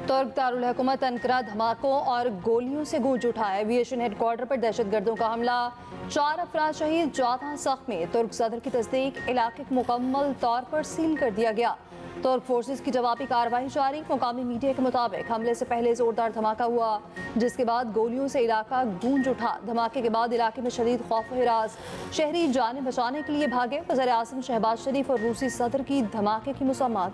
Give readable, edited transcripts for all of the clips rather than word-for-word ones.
तुर्क दारुल हुकूमत अंकारा धमाकों और गोलियों से गूंज उठा। एविएशन हेडक्वार्टर पर दहशतगर्दों का हमला, 4 अफराद शहीद, 14 जख्मी। तुर्क सदर की तस्दीक, इलाके को मुकम्मल तौर पर सील कर दिया गया। तुर्क फोर्सेस की जवाबी कार्रवाई जारी। मुकामी मीडिया के मुताबिक हमले से पहले जोरदार धमाका हुआ, जिसके बाद गोलियों से इलाका गूंज उठा। धमाके के बाद इलाके में शदीद खौफ हिरास, शहरी जाने बचाने के लिए भागे। वज़ीर आज़म शहबाज शरीफ और रूसी सदर की धमाके की मज़म्मत।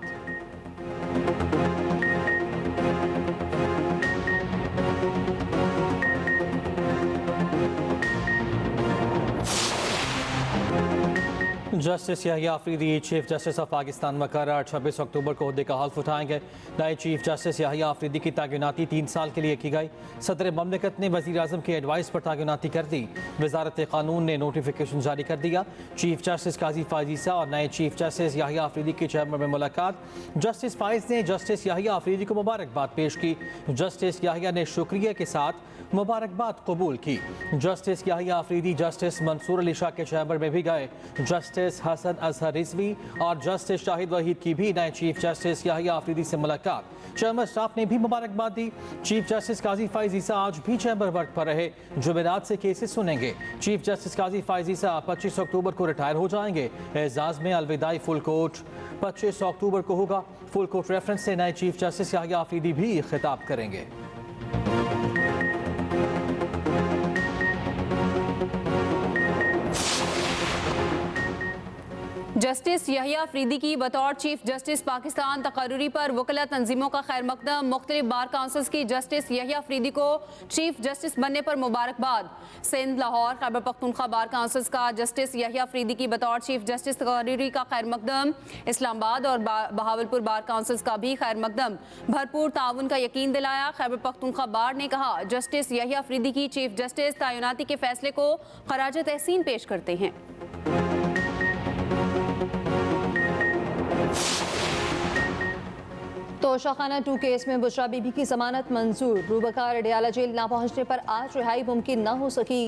Justice Yahya Afridi chief justice of Pakistan मुकर्रर 26 अक्टूबर को ओहदे का हल्फ उठाएंगे। नए चीफ जस्टिस याहिया अफरीदी की तैनाती 3 साल के लिए की गई। सदर ममलिकत ने वज़ीर आज़म की एडवाइस पर तैनाती कर दी। वजारत कानून ने नोटिफिकेशन जारी कर दिया। चीफ जस्टिस काजी फायजीसा और नए चीफ जस्टिस याहिया अफरीदी की चैम्बर में मुलाकात। जस्टिस फाइज ने जस्टिस याहिया अफरीदी को मुबारकबाद पेश की। जस्टिस याहिया ने शुक्रिया के साथ मुबारकबाद कबूल की। जस्टिस याहिया अफरीदी जस्टिस मंसूर अली शाह के चैम्बर में भी गए। जस्टिस हसन अजहर रिजवी और जस्टिस शाहिद वहीद की भी नए चीफ जस्टिस याहिया अफरीदी से मुलाकात। चैम्बर स्टाफ ने भी मुबारकबाद दी। चीफ जस्टिस काजी फाइज ईसा आज भी चैम्बर वर्क पर रहे। जुमेरात से केसेस सुनेंगे। चीफ जस्टिस काजी फाइज ईसा 25 अक्टूबर को रिटायर हो जाएंगे। एजाज में अलविदाई फुल कोर्ट 25 अक्टूबर को होगा। फुल कोर्ट रेफरेंस से नए चीफ जस्टिस याहिया अफरीदी भी खिताब करेंगे। जस्टिस याहिया अफरीदी की बतौर चीफ जस्टिस पाकिस्तान तकर्रुरी पर वकला तंजीमों का खैर मकदम। मुख्तलिफ बार काउंसिल्स की जस्टिस याहिया अफरीदी को चीफ जस्टिस बनने पर मुबारकबाद। सिंध, लाहौर, खैबर पख्तूनख्वा बार काउंसिल्स का जस्टिस याहिया अफरीदी की बतौर चीफ जस्टिस तकर्रुरी का खैर मकदम। इस्लामाबाद और बहावलपुर बार काउंसिल्स का भी खैर मकदम। भरपूर ताउन का यकीन दिलाया। खैबर पख्तूनख्वा बार ने कहा, जस्टिस याहिया अफरीदी की चीफ जस्टिस तैनाती के फैसले को खराज तहसीन पेश करते हैं। तोशाखाना 2 केस में बुशरा बीबी की जमानत मंजूर। रूबकार अडियाला जेल न पहुंचने पर आज रिहाई मुमकिन न हो सकी।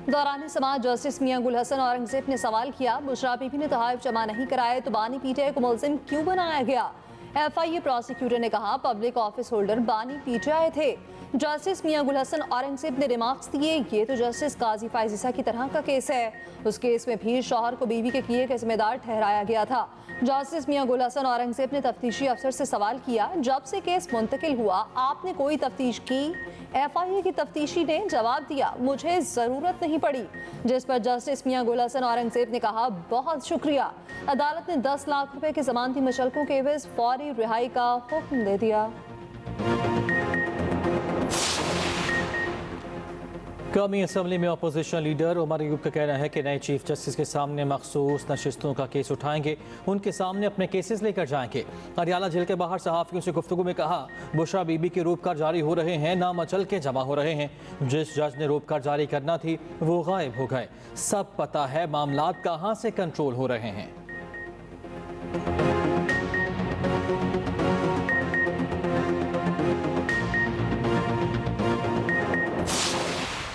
दौरान समाज जस्टिस मियां गुल हसन औरंगजेब ने सवाल किया, बुशरा बीबी ने तोहाइफ जमा नहीं कराए तो बानी पीटीआई को मुलजिम क्यों बनाया गया? FIA प्रोसिक्यूटर ने कहा, पब्लिक ऑफिस होल्डर बानी पीटीआई थे। जस्टिस मियां गुल हसन औरंगजेब ने रिमार्क्स दिए, ये तो जस्टिस काजी फायजीसा की तरह का केस है। उस केस में भी शौहर को बीवी के किए के जिम्मेदार ठहराया गया था। जस्टिस मियां गुल हसन औरंगजेब ने तफ्तीशी अफसर से सवाल किया, जब से केस मुंतकिल हुआ आपने कोई तफ्तीश की? FIA की तफ्तीशी ने जवाब दिया, मुझे ज़रूरत नहीं पड़ी। जिस पर जस्टिस मियां गुल हसन औरंगजेब ने कहा, बहुत शुक्रिया। अदालत ने 10 लाख रुपए के जमानती मुचलकों के एवज फौरी रिहाई का हुक्म दे दिया। कौमी असम्बली में अपोजिशन लीडर उमर अयूब का कहना है कि नए चीफ जस्टिस के सामने मखसूस नशिस्तों का केस उठाएंगे, उनके सामने अपने केसेस लेकर जाएंगे। अडियाला जेल के बाहर सहाफ़ियों से गुफ्तगू में कहा, बुशरा बीबी के रूपकार जारी हो रहे हैं, नामचल के जमा हो रहे हैं। जिस जज ने रूपकार जारी करना थी वो गायब हो गए। सब पता है मामलात कहाँ से कंट्रोल हो रहे हैं।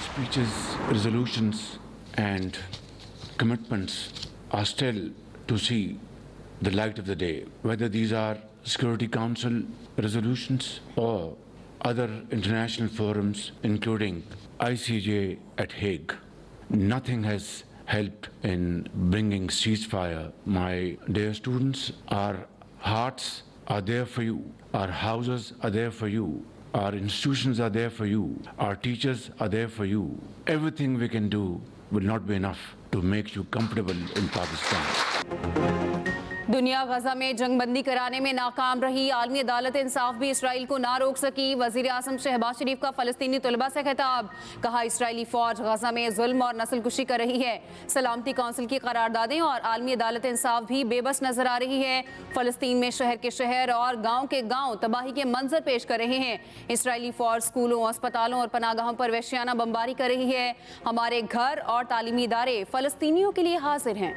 Speeches, resolutions and commitments are still to see the light of the day, whether these are Security Council resolutions or other international forums including ICJ at Hague. Nothing has helped in bringing ceasefire. My dear students, our hearts are there for you, our houses are there for you, our institutions are there for you, our teachers are there for you. Everything we can do will not be enough to make you comfortable in Pakistan. दुनिया गजा में जंगबंदी कराने में नाकाम रही। आलमी अदालत इंसाफ भी Israel को ना रोक सकी। वज़ीर आज़म शहबाज शरीफ का फ़लस्तीनी तलबा से खिताब, कहा इसराइली फ़ौज गजा में जुल्म और नस्लकुशी कर रही है। सलामती कौंसिल की करारदादें और आलमी अदालत इंसाफ भी बेबस नजर आ रही है। फ़लस्तीन में शहर के शहर और गाँव के गाँव तबाही के मंजर पेश कर रहे हैं। इसराइली फ़ौज स्कूलों, अस्पतालों और पनागाहों पर वहशियाना बमबारी कर रही है। हमारे घर और तालीमी इदारे फ़लस्तीनियों के लिए हाजिर हैं।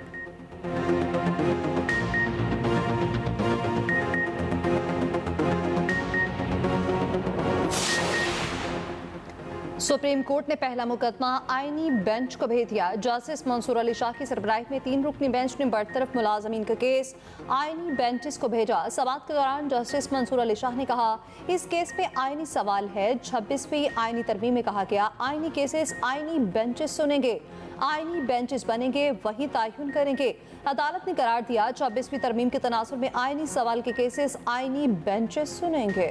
सुप्रीम कोर्ट ने पहला मुकदमा आईनी बेंच को भेज दिया। जस्टिस मंसूर अली शाह की सरबराही में 3 रुकनी बेंच ने बरतरफ मुलाजमीन का केस आईनी बेंचेस को भेजा। समाअत के दौरान जस्टिस मंसूर अली शाह ने कहा, इस केस में आईनी सवाल है। 26वीं आईनी तरमीम में कहा गया, आईनी केसेस आईनी बेंचेस सुनेंगे, आईनी बेंचेस बनेंगे, वही तयन करेंगे। अदालत ने करार दिया, 26वीं तरमीम के तनासुर में आईनी सवाल के केसेस आईनी बेंचेस सुनेंगे।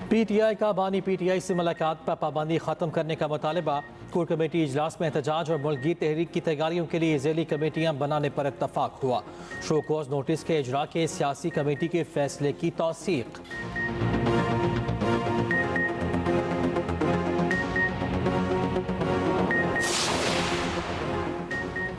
पीटीआई का बानी पीटीआई से मुलाकात पर पाबंदी खत्म करने का मुतालबा। कोर कमेटी इजलास में एहतजाज और मुल्की तहरीक की तैयारियों के लिए ज़ैली कमेटियां बनाने पर इत्तफाक हुआ। शो कॉज नोटिस के इजरा के सियासी कमेटी के फैसले की तौसीक।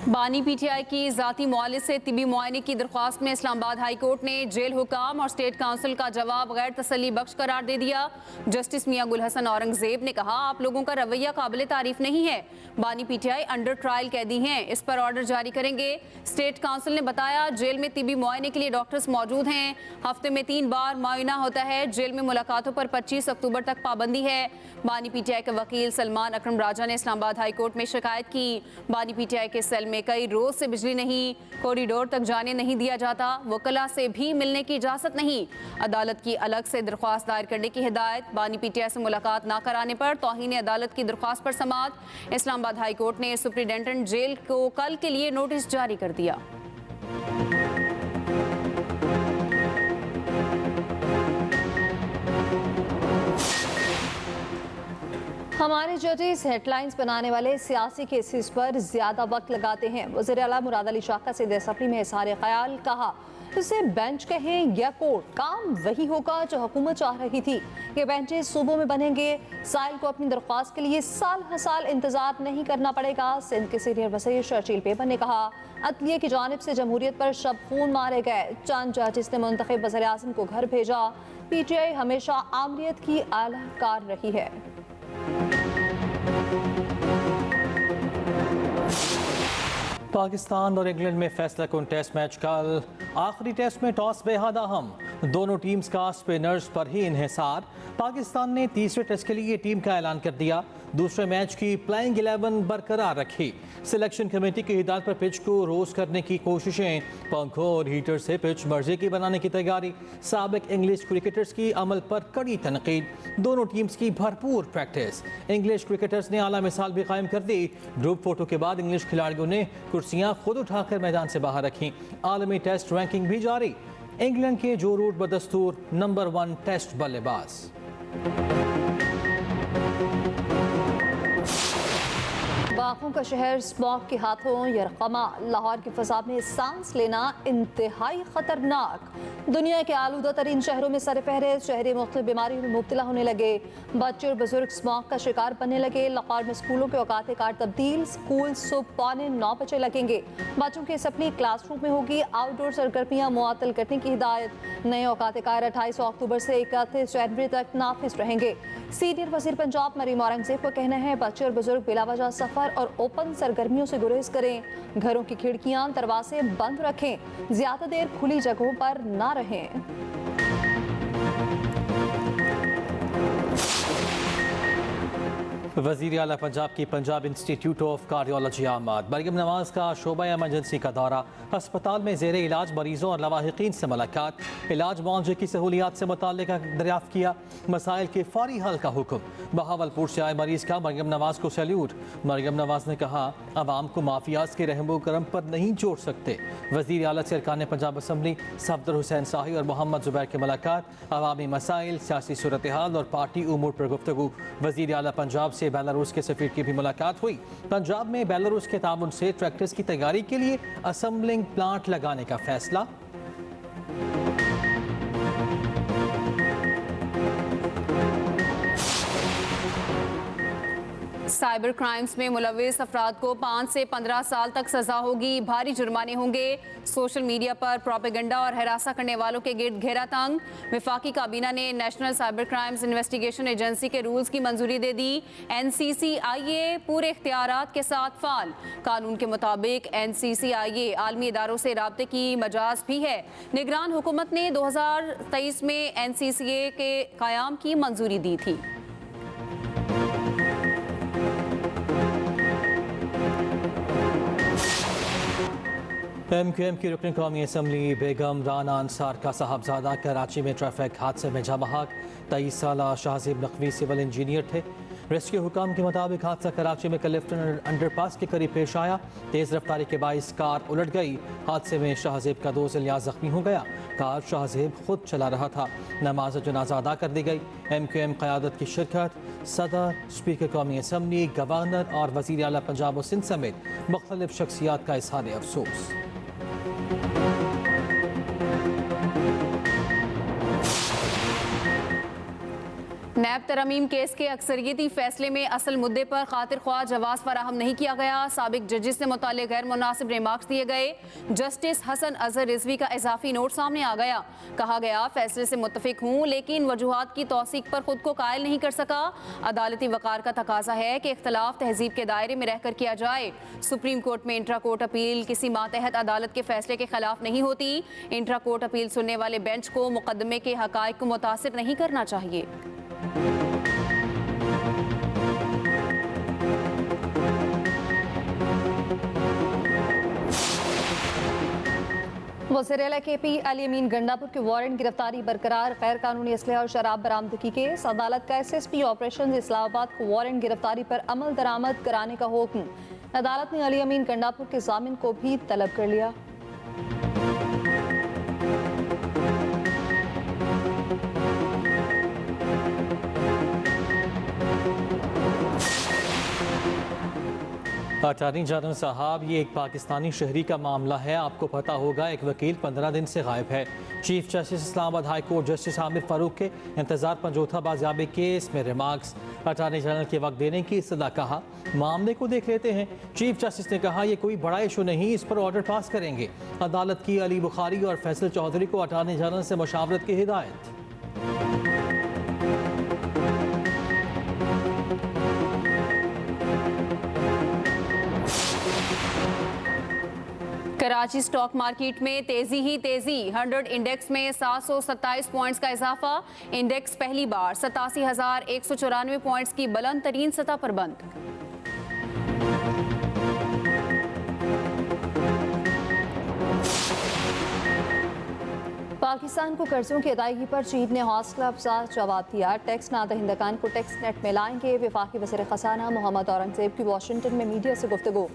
बानी पीटीआई की जाती मुआलिज से तिबी मुआयने की दरख्वास्त में इस्लामाबाद हाई कोर्ट ने जेल हुकाम और स्टेट काउंसिल का जवाब गैर तसल्ली बख्श करार दे दिया। जस्टिस मियां गुल हसन औरंगजेब ने कहा, आप लोगों का रवैया काबिल तारीफ नहीं है। बानी पीटीआई अंडर ट्रायल कैदी हैं, इस पर ऑर्डर जारी करेंगे। स्टेट काउंसिल ने बताया, जेल में तिबी मुआयने के लिए डॉक्टर्स मौजूद हैं। हफ्ते में 3 बार मुआयना होता है। जेल में मुलाकातों पर 25 अक्टूबर तक पाबंदी है। बानी पीटीआई के वकील सलमान अकरम राजा ने इस्लामाबाद हाई कोर्ट में शिकायत की। बानी पीटीआई के सेल में कई रोज से बिजली नहीं, कॉरिडोर तक जाने नहीं दिया जाता, वकला से भी मिलने की इजाजत नहीं। अदालत की अलग से दरख्वास्त दायर करने की हिदायत। बानी पीटीआई से मुलाकात ना कराने पर तौहीन अदालत की दरख्वास्त पर समाअत। इस्लामाबाद हाई कोर्ट ने सुप्रिंटेंडेंट जेल को कल के लिए नोटिस जारी कर दिया। हमारे जजेस हेडलाइंस बनाने वाले सियासी केसेस पर ज्यादा वक्त लगाते हैं। वज़ीर आला मुराद अली शाह का सीधे असम्बली में इज़हार ख्याल, कहा, इसे बेंच कहें या कोर्ट, काम वही होगा जो हुकूमत चाह रही थी। ये बेंचेस सूबों में बनेंगे। साइल को अपनी दरख्वास्त के लिए साल हर साल इंतजार नहीं करना पड़ेगा। सिंध के सीनियर वज़ीर शर्जील पेपर ने कहा, अदलिया की जानिब से जमहूरियत पर शब खून मारे गए। चंद जजेस ने मुंतखब वज़ीर आज़म को घर भेजा। पीटीआई हमेशा आमरीत की आलाकार रही है। पाकिस्तान और इंग्लैंड में फैसला कुन टेस्ट मैच कल। आखिरी टेस्ट में टॉस बेहद अहम, दोनों टीम्स का स्पिनर्स पर ही इन्हिसार। पाकिस्तान ने तीसरे टेस्ट के लिए टीम का ऐलान कर दिया। दूसरे मैच की प्लेइंग 11 बरकरार रखी। सिलेक्शन कमेटी की हिदायत पर पिच को रोज करने की कोशिशें। पंखों और हीटर से पिच मर्जी की बनाने की तैयारी। साबिक इंग्लिश क्रिकेटर्स की अमल पर कड़ी तनकीद। दोनों टीम्स की भरपूर प्रैक्टिस। इंग्लिश क्रिकेटर्स ने आला मिसाल भी कायम कर दी। ग्रुप फोटो के बाद इंग्लिश खिलाड़ियों ने कुर्सियां खुद उठाकर मैदान से बाहर रखी। आलमी टेस्ट रैंकिंग भी जारी। इंग्लैंड के जो रूट बदस्तूर नंबर 1 टेस्ट बल्लेबाज। बागों का शहर स्मॉग के हाथों यरकमा। लाहौर की फ़ज़ा में सांस लेना इंतहाई ख़तरनाक। दुनिया के आलूदा तरीन शहरों में सरफहरिस्त। शहरी मुख्तलिफ बीमारियों में मुब्तला होने लगे। बच्चे और बुजुर्ग स्मॉग का शिकार बनने लगे। लाहौर में स्कूलों के औकात कार तब्दील। स्कूल सुबह 8:45 बजे लगेंगे। बच्चों की सप्ली क्लासरूम में होगी। आउटडोर सरगर्मियाँ मुअत्तल करने की हिदायत। नए औकात कार 28 अक्टूबर से 31 जनवरी तक नाफिज रहेंगे। सीनियर वज़ीर पंजाब मरीम औरंगजेब का कहना है, बच्चे और बुजुर्ग बिलावजह सफ़र और ओपन सरगर्मियों से गुरेज करें। घरों की खिड़कियां दरवाजे बंद रखें। ज्यादा देर खुली जगहों पर ना रहें। वज़ीर आला पंजाब की पंजाब इंस्टीट्यूट ऑफ कार्डियोलॉजी आमद। मरियम नवाज का शोबा एमरजेंसी का दौरा। अस्पताल में ज़ेरे इलाज मरीजों और लवाहिकीन से मुलाकात। इलाज मुआवजे की सहूलियात से मुताल्लिक़ दरियाफ्त किया। मसाइल के फौरी हल का हुक्म। बहावलपुर से आए मरीज का मरियम नवाज को सैल्यूट। मरियम नवाज ने कहा, अवाम को माफियाज के रहमो करम पर नहीं जोड़ सकते। वज़ीर आला से अरकान पंजाब असम्बली सफदर हुसैन शाही और मोहम्मद जुबैर की मुलाकात। अवामी मसाइल, सियासी सूरत हाल और पार्टी उमूर पर गुफ्तगू। वज़ीर आला पंजाब से बेलारूस के सफीर की भी मुलाकात हुई। पंजाब में बेलारूस के ताउन से ट्रैक्टर्स की तैयारी के लिए असेंबलिंग प्लांट लगाने का फैसला। साइबर क्राइम्स में मुलविस अफराद को 5 से 15 साल तक सजा होगी, भारी जुर्माने होंगे। सोशल मीडिया पर प्रोपेगेंडा और हरासा करने वालों के गिर्द घेरा तंग। वफाकी काबीना ने national cyber crimes investigation agency के रूल्स की मंजूरी दे दी। NCCIA पूरे इख्तियारात के साथ फाल। कानून के मुताबिक NCCIA आलमी इदारों से राब्ते की मजाज भी है। निगरान हुकूमत ने 2023 में NCCA के क़याम की मंजूरी दी थी। MQM की रुकन कौमी असम्बली बेगम राना अंसार का साहबजादा कराची में ट्रैफिक हादसे में जमाहक। 23 साला शाहजेब नकवी सिविल इंजीनियर थे। रेस्क्यू हुकाम के मुताबिक हादसा कराची में कलिफ्टन अंडरपास के करीब पेश आया। तेज़ रफ्तारी के बाइस कार उलट गई। हादसे में शाहजेब का दोस्त इलियास जख्मी हो गया। कार शाहजेब खुद चला रहा था। नमाज जनाजा अदा कर दी गई। MQM क़यादत की शिरकत सदर, स्पीकर कौमी असम्बली, गवर्नर और वज़ीर आला पंजाब और सिंध समेत मुख्तलिफ शख्सियात का इज़हार अफसोस। नैब तरमीम केस के अक्सरियती फैसले में असल मुद्दे पर खातिर ख्वाह जवाब फराहम नहीं किया गया। साबिक जजिस से मुताल्लिक़ गैर मुनासिब रिमार्क्स दिए गए। जस्टिस हसन अजहर रिजवी का इजाफी नोट सामने आ गया। कहा गया फैसले से मुत्तफिक हूँ लेकिन वजूहात की तौसीक पर खुद को कायल नहीं कर सका। अदालती वक़ार का तकाजा है कि इख्तलाफ तहजीब के दायरे में रहकर किया जाए। सुप्रीम कोर्ट में इंट्रा कोर्ट अपील किसी मातहत अदालत के फैसले के खिलाफ नहीं होती। इंट्रा कोर्ट अपील सुनने वाले बेंच को मुकदमे के हकायक को मुतासिर नहीं करना चाहिए। वज़ीर-ए-आला KP अली अमीन गंडापुर की वारंट गिरफ्तारी बरकरार। गैर कानूनी असलहा और शराब बरामदगी केस। अदालत का SSP ऑपरेशन इस्लामाबाद को वारंट गिरफ्तारी पर अमल दरामद कराने का हुक्म। अदालत ने अली अमीन गंडापुर के जामिन को भी तलब कर लिया। अटॉर्नी जनरल साहब, ये एक पाकिस्तानी शहरी का मामला है। आपको पता होगा एक वकील 15 दिन से गायब है। Chief justice Islamabad high court justice Aamir Farooq के इंतजार पंजोथा बाजियाबी केस में रिमार्क्स। अटॉर्नी जनरल के वक्त देने की सदा कहा, मामले को देख लेते हैं। चीफ जस्टिस ने कहा, यह कोई बड़ा इशू नहीं, इस पर ऑर्डर पास करेंगे। अदालत की अली बुखारी और फैसल चौधरी को अटॉर्नी जनरल से मुशावरत की हिदायत। कराची स्टॉक मार्केट में तेजी ही तेजी। 100 इंडेक्स में 727 पॉइंट्स का इजाफा। इंडेक्स पहली बार 87,194 पॉइंट्स की बुलंद तरीन सतह पर बंद। पाकिस्तान को कर्जों की अदायगी पर चीन ने हौसला अफजा जवाब दिया। टैक्स नादहिंदगान को टैक्स नेट में लाएंगे। वफाकी वज़ीर ख़ज़ाना मोहम्मद औरंगज़ेब की वाशिंगटन में मीडिया से गुफ्तगू।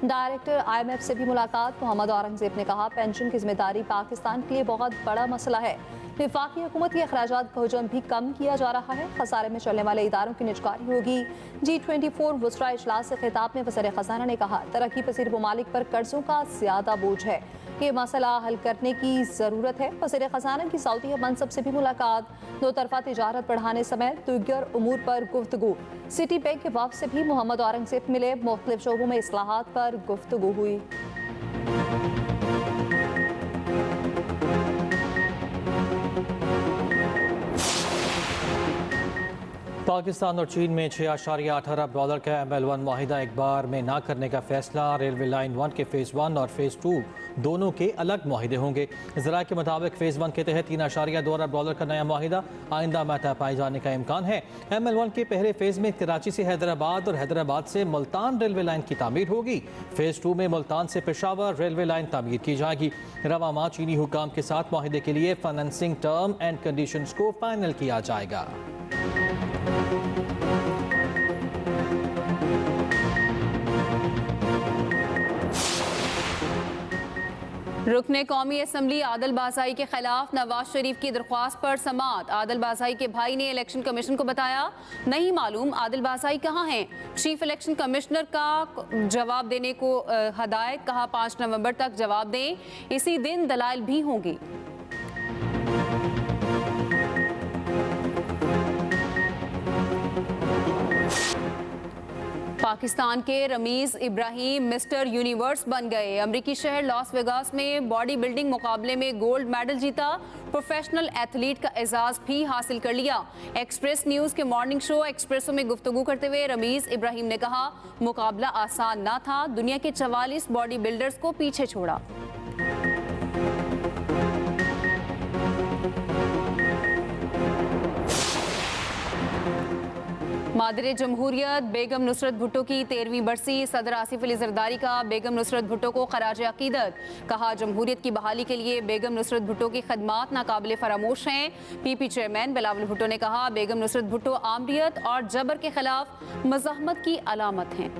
डायरेक्टर IMF से भी मुलाकात। मोहम्मद औरंगज़ेब ने कहा, पेंशन की जिम्मेदारी पाकिस्तान के लिए बहुत बड़ा मसला है। वफाकी हुकूमत के अखराजात का हजम भी कम किया जा रहा है। खसारे में चलने वाले इदारों की निजकारी होगी। G24 वुस्रा इजलास से खिताब में वज़ीर ख़ज़ाना ने कहा, तरक्की पसीर ममालिक पर कर्जों का ज़्यादा बोझ है। ये मसला हल करने की ज़रूरत है। वज़ीर ख़ज़ाना की सऊदी मनसब से भी मुलाकात। दो तरफ़ा तिजारत बढ़ाने समेत दीगर उमूर पर गुफ्तगू। सिटी बैंक के वफ़द से भी मोहम्मद औरंगज़ेब मिले। मुख्तलिफ शोबों में इस्लाहात पर गुफ्तगू हुई। पाकिस्तान और चीन में 6.8 अरब डॉलर का ML1 मुआहिदा एक बार में ना करने का फैसला। रेलवे लाइन 1 के फ़ेज़ 1 और फ़ेज़ 2 दोनों के अलग मुआहिदे होंगे। ज़राए के मुताबिक फ़ेज़ 1 के तहत 3.2 अरब डॉलर का नया मुआहिदा आइंदा माह पाए जाने का इम्कान है। ML1 के पहले फ़ेज़ में कराची से हैदराबाद और हैदराबाद से मुल्तान रेलवे लाइन की तामीर होगी। फ़ेज़ 2 में मुल्तान से पेशावर रेलवे लाइन तामीर की जाएगी। रवा माह चीनी हुकाम के साथ मुआहिदे के लिए फाइनेंसिंग टर्म एंड कंडीशंस को फाइनल किया जाएगा। रुकने कौमी असम्बली आदिल बाज़ाई के खिलाफ नवाज शरीफ की दरख्वास्त पर समाअत। आदिल बाज़ाई के भाई ने इलेक्शन कमीशन को बताया, नहीं मालूम आदिल बाज़ाई कहाँ हैं। चीफ इलेक्शन कमिश्नर का जवाब देने को हदायत। कहा 5 नवंबर तक जवाब दें, इसी दिन दलाइल भी होंगी। पाकिस्तान के रमीज इब्राहिम मिस्टर यूनिवर्स बन गए। अमेरिकी शहर लॉस वेगास में बॉडी बिल्डिंग मुकाबले में गोल्ड मेडल जीता। प्रोफेशनल एथलीट का एजाज भी हासिल कर लिया। एक्सप्रेस न्यूज के मॉर्निंग शो एक्सप्रेसो में गुफ्तगू करते हुए रमीज इब्राहिम ने कहा, मुकाबला आसान ना था, दुनिया के 44 बॉडी बिल्डर्स को पीछे छोड़ा। मादरे जमहूरियत बेगम नुसरत भुट्टो की 13वीं बरसी। सदर आसिफ अली जरदारी का बेगम नुसरत भुट्टो को खराज अकीदत। कहा, जमहूरियत की बहाली के लिए बेगम नुसरत भुट्टो की खदमात नाकाबिले फरामोश हैं। पीपी चेयरमैन बिलावल भुट्टो ने कहा, बेगम नुसरत भुट्टो आमरीत और जबर के खिलाफ मज़ाहमत की अलामत हैं।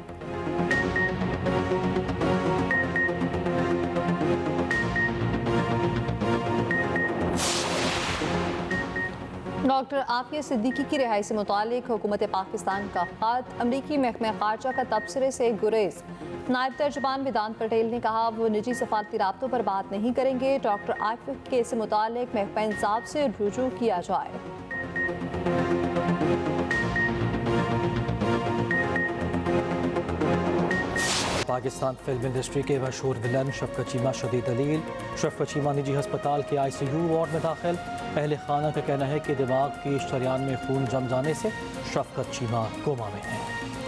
डॉक्टर आफिया सिद्दीकी की रिहाई से मुतालिक हुकूमत पाकिस्तान का खत। अमरीकी महकमे खारजा का तबसरे से गुरेज। नायब तर्जुमान वेदांत पटेल ने कहा, वो निजी सफारती राब्तों पर बात नहीं करेंगे। डॉक्टर आफिया के केस से मुतालिक महकमा इंसाफ से रुजू किया जाए। पाकिस्तान फिल्म इंडस्ट्री के मशहूर विलन शफकत चीमा शदीद दलील। शफकत चीमा निजी अस्पताल के ICU वार्ड में दाखिल। अहले खाना का कहना है कि दिमाग की शरियान में खून जम जाने से शफकत चीमा कोमा में हैं।